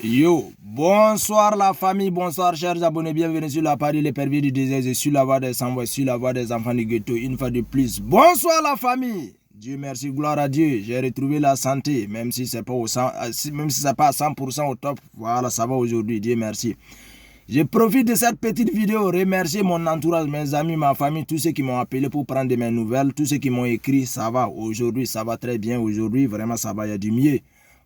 Yo, bonsoir la famille, bonsoir chers abonnés, bienvenue sur la Paris, les pervers du désert et sur la voie des sans-voix, sur la voie des enfants du ghetto, une fois de plus. Bonsoir la famille, Dieu merci, gloire à Dieu, j'ai retrouvé la santé, même si c'est pas pas à 100% au top, voilà, ça va aujourd'hui, Dieu merci. Je profite de cette petite vidéo, remercier mon entourage, mes amis, ma famille, tous ceux qui m'ont appelé pour prendre de mes nouvelles, tous ceux qui m'ont écrit, ça va, aujourd'hui, ça va très bien, aujourd'hui, vraiment ça va, il y a du mieux.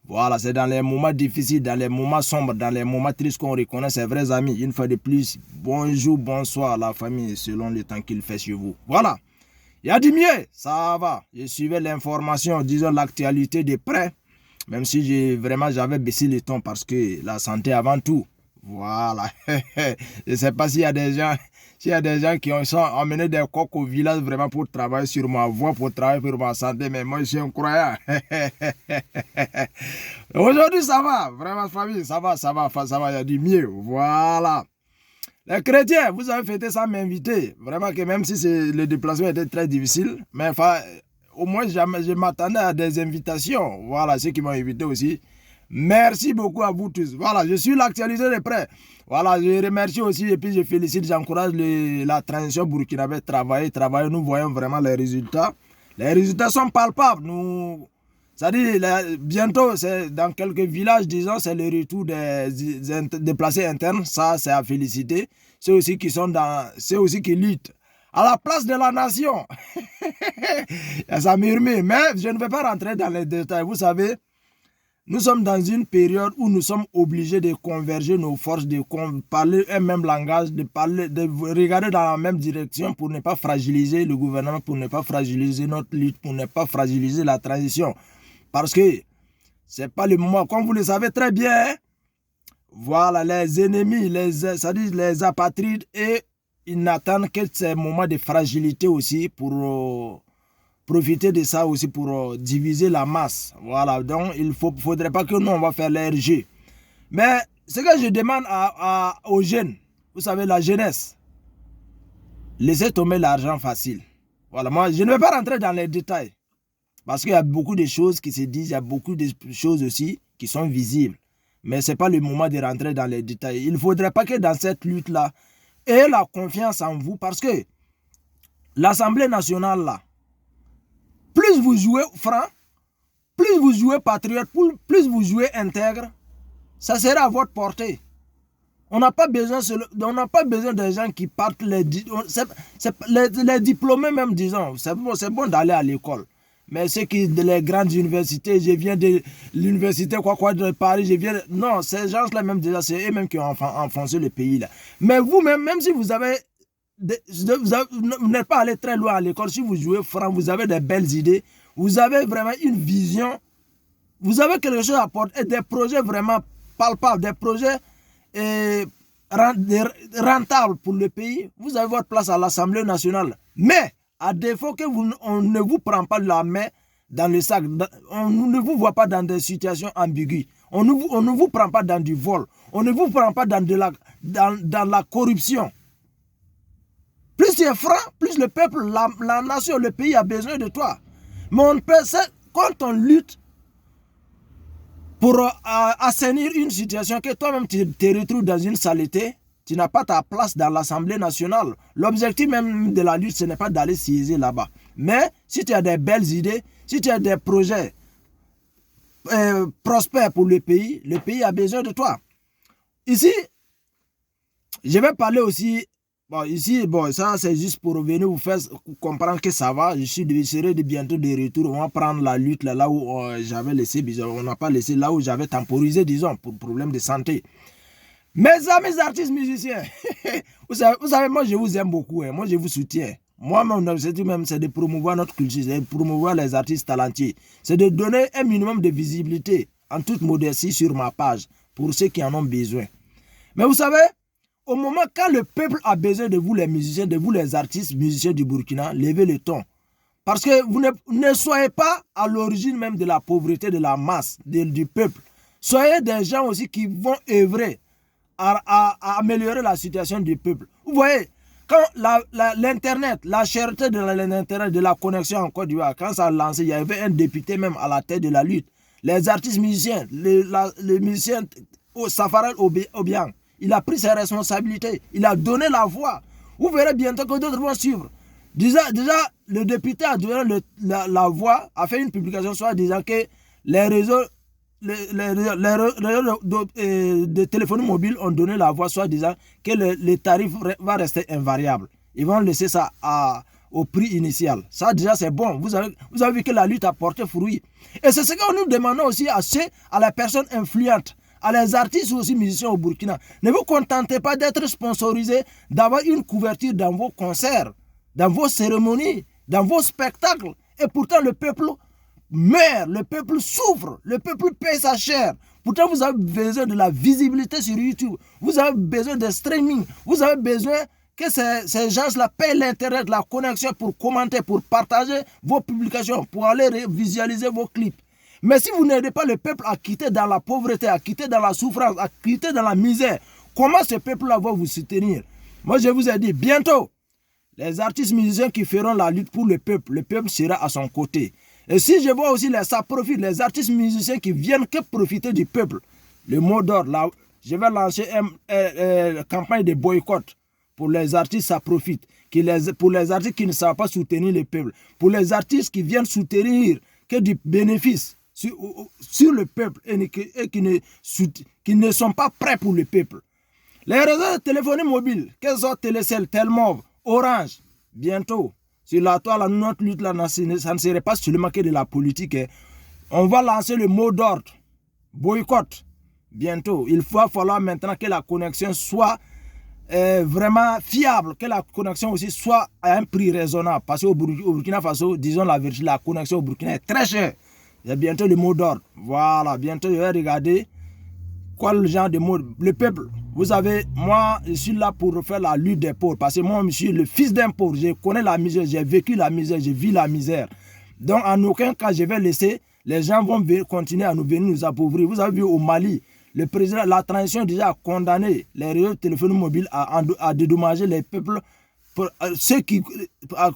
Voilà, c'est dans les moments difficiles, dans les moments sombres, dans les moments tristes qu'on reconnaît ses vrais amis. Une fois de plus, bonjour, bonsoir la famille, selon le temps qu'il fait chez vous. Voilà, il y a du mieux, ça va. Je suivais l'information, disons l'actualité de près, même si j'avais baissé le ton parce que la santé avant tout. Voilà, je ne sais pas s'il y a des gens qui sont emmenés des coques au village vraiment pour travailler sur ma voix, pour travailler pour ma santé, mais moi je suis un croyant. Aujourd'hui ça va, vraiment famille, ça va, il y a du mieux, voilà. Les chrétiens, vous avez fêté sans m'inviter, vraiment que même si le déplacement était très difficile, mais au moins je m'attendais à des invitations, voilà, ceux qui m'ont invité aussi. Merci beaucoup à vous tous. Voilà, je suis l'actualité de près. Voilà, je remercie aussi et puis je félicite, j'encourage la transition burkinabé travailler. Nous voyons vraiment les résultats. Les résultats sont palpables. Bientôt, dans quelques villages, disons, c'est le retour des déplacés internes. Ça, c'est à féliciter. Ceux aussi qui luttent à la place de la nation. Ça murmure, mais je ne vais pas rentrer dans les détails. Vous savez, nous sommes dans une période où nous sommes obligés de converger nos forces, de parler un même langage, de regarder dans la même direction pour ne pas fragiliser le gouvernement, pour ne pas fragiliser notre lutte, pour ne pas fragiliser la transition. Parce que ce n'est pas le moment, comme vous le savez très bien, voilà, les ennemis, les apatrides, et ils n'attendent que ces moments de fragilité aussi pour profiter de ça aussi pour diviser la masse. Voilà, donc il ne faudrait pas que nous, on va faire l'RG. Mais ce que je demande aux jeunes, vous savez, la jeunesse, laissez tomber l'argent facile. Voilà, moi, je ne vais pas rentrer dans les détails. Parce qu'il y a beaucoup de choses qui se disent, il y a beaucoup de choses aussi qui sont visibles. Mais ce n'est pas le moment de rentrer dans les détails. Il ne faudrait pas que dans cette lutte-là, ayez la confiance en vous. Parce que l'Assemblée nationale, là, plus vous jouez franc, plus vous jouez patriote, plus vous jouez intègre, ça sera à votre portée. On n'a pas besoin des gens qui partent les diplômés même, disons. C'est bon d'aller à l'école. Mais ceux qui de les grandes universités, je viens de l'université de Paris, non, ces gens-là même déjà, c'est eux-mêmes qui ont enfoncé le pays là. Mais vous-même, même si vous n'êtes pas allé très loin à l'école, si vous jouez franc, vous avez des belles idées, vous avez vraiment une vision, vous avez quelque chose à apporter, des projets vraiment palpables, des projets rentables pour le pays, vous avez votre place à l'Assemblée nationale. Mais, à défaut on ne vous prend pas la main dans le sac, on ne vous voit pas dans des situations ambiguës, on ne vous prend pas dans du vol, on ne vous prend pas dans la corruption. Plus tu es franc, plus le peuple, la nation, le pays a besoin de toi. Mais quand on lutte pour assainir une situation que toi-même tu te retrouves dans une saleté, tu n'as pas ta place dans l'Assemblée nationale. L'objectif même de la lutte, ce n'est pas d'aller siéger là-bas. Mais si tu as des belles idées, si tu as des projets prospères pour le pays a besoin de toi. Ici, je vais parler aussi. Bon, ici, ça c'est juste pour venir vous faire comprendre que ça va. Je serai bientôt de retour. On va prendre la lutte là où j'avais laissé, on n'a pas laissé, là où j'avais temporisé, disons, pour problème de santé. Mes amis artistes musiciens, vous savez, moi je vous aime beaucoup, hein, moi je vous soutiens. Moi, mon objectif même, c'est de promouvoir notre culture, c'est de promouvoir les artistes talentueux. C'est de donner un minimum de visibilité, en toute modestie, sur ma page, pour ceux qui en ont besoin. Mais vous savez, au moment quand le peuple a besoin de vous les musiciens, de vous les artistes musiciens du Burkina, levez le ton. Parce que vous ne soyez pas à l'origine même de la pauvreté de la masse, du peuple. Soyez des gens aussi qui vont œuvrer à améliorer la situation du peuple. Vous voyez, quand l'Internet, la cherté de l'Internet, de la connexion en Côte d'Ivoire, quand ça a lancé, il y avait un député même à la tête de la lutte. Les artistes musiciens, les musiciens Safarel Obiang. Il a pris ses responsabilités. Il a donné la voix. Vous verrez bientôt que d'autres vont suivre. Déjà, le député a donné la voix, a fait une publication soit disant que les réseaux de téléphonie mobile ont donné la voix, soit disant que les tarifs vont rester invariables. Ils vont laisser ça au prix initial. Ça, déjà, c'est bon. Vous avez vu que la lutte a porté fruit. Et c'est ce que nous demandons aussi à les personnes influentes, à les artistes ou aussi musiciens au Burkina. Ne vous contentez pas d'être sponsorisé, d'avoir une couverture dans vos concerts, dans vos cérémonies, dans vos spectacles. Et pourtant, le peuple meurt, le peuple souffre, le peuple paie sa chair. Pourtant, vous avez besoin de la visibilité sur YouTube. Vous avez besoin de streaming. Vous avez besoin que ces gens-là paient l'Internet, la connexion pour commenter, pour partager vos publications, pour aller visualiser vos clips. Mais si vous n'aidez pas le peuple à quitter dans la pauvreté, à quitter dans la souffrance, à quitter dans la misère, comment ce peuple-là va vous soutenir? Moi, je vous ai dit, bientôt, les artistes musiciens qui feront la lutte pour le peuple sera à son côté. Et si je vois aussi ça profite, les artistes musiciens qui viennent que profiter du peuple, le mot d'ordre, là, je vais lancer une campagne de boycott. Pour les artistes, ça profite. Pour les artistes qui ne savent pas soutenir le peuple. Pour les artistes qui viennent soutenir que du bénéfice sur le peuple et qui ne sont pas prêts pour le peuple. Les réseaux de téléphonie mobile, qu'elles soient Télécel, Telmov, Orange, bientôt, sur la toile, notre lutte, là, ça ne serait pas seulement que de la politique. Hein. On va lancer le mot d'ordre, boycott, bientôt. Il va falloir maintenant que la connexion soit vraiment fiable, que la connexion aussi soit à un prix raisonnable. Parce qu'au Burkina Faso, disons la vérité, la connexion au Burkina est très chère. Il y a bientôt le mot d'ordre. Voilà, bientôt je vais regarder quel genre de mot. Le peuple, vous savez, moi je suis là pour faire la lutte des pauvres. Parce que moi je suis le fils d'un pauvre. Je connais la misère, j'ai vécu la misère, je vis la misère. Donc en aucun cas je vais laisser les gens vont continuer à venir nous appauvrir. Vous avez vu au Mali, le président, la transition déjà a condamné les réseaux de téléphonie mobile à dédommager les peuples. Pour, ceux qui, à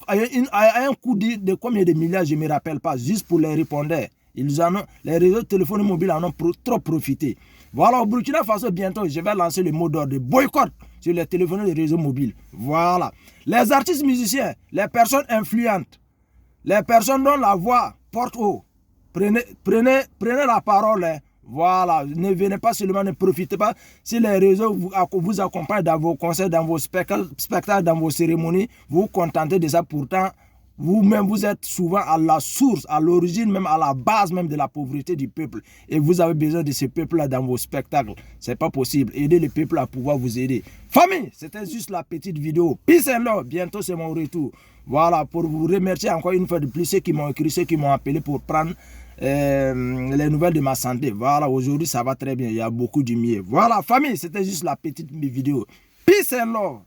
un coût de combien de milliards, je ne me rappelle pas, juste pour les répondeurs. Les réseaux de téléphonie mobile en ont trop profité. Voilà, au Burkina Faso, bientôt, je vais lancer le mot d'ordre de boycott sur les téléphones et les réseaux mobiles. Voilà. Les artistes musiciens, les personnes influentes, les personnes dont la voix porte haut, prenez la parole. Hein. Voilà, ne venez pas seulement, ne profitez pas. Si les réseaux vous accompagnent dans vos concerts, dans vos spectacles, dans vos cérémonies, vous vous contentez de ça. Pourtant, vous-même, vous êtes souvent à la source, à l'origine, même à la base même de la pauvreté du peuple. Et vous avez besoin de ce peuple-là dans vos spectacles. Ce n'est pas possible. Aidez le peuple à pouvoir vous aider. Famille, c'était juste la petite vidéo. Peace and love. Bientôt, c'est mon retour. Voilà, pour vous remercier encore une fois de plus ceux qui m'ont écrit, ceux qui m'ont appelé pour prendre les nouvelles de ma santé. Voilà, aujourd'hui ça va très bien, il y a beaucoup de mieux. Voilà, famille, c'était juste la petite vidéo. Peace and love.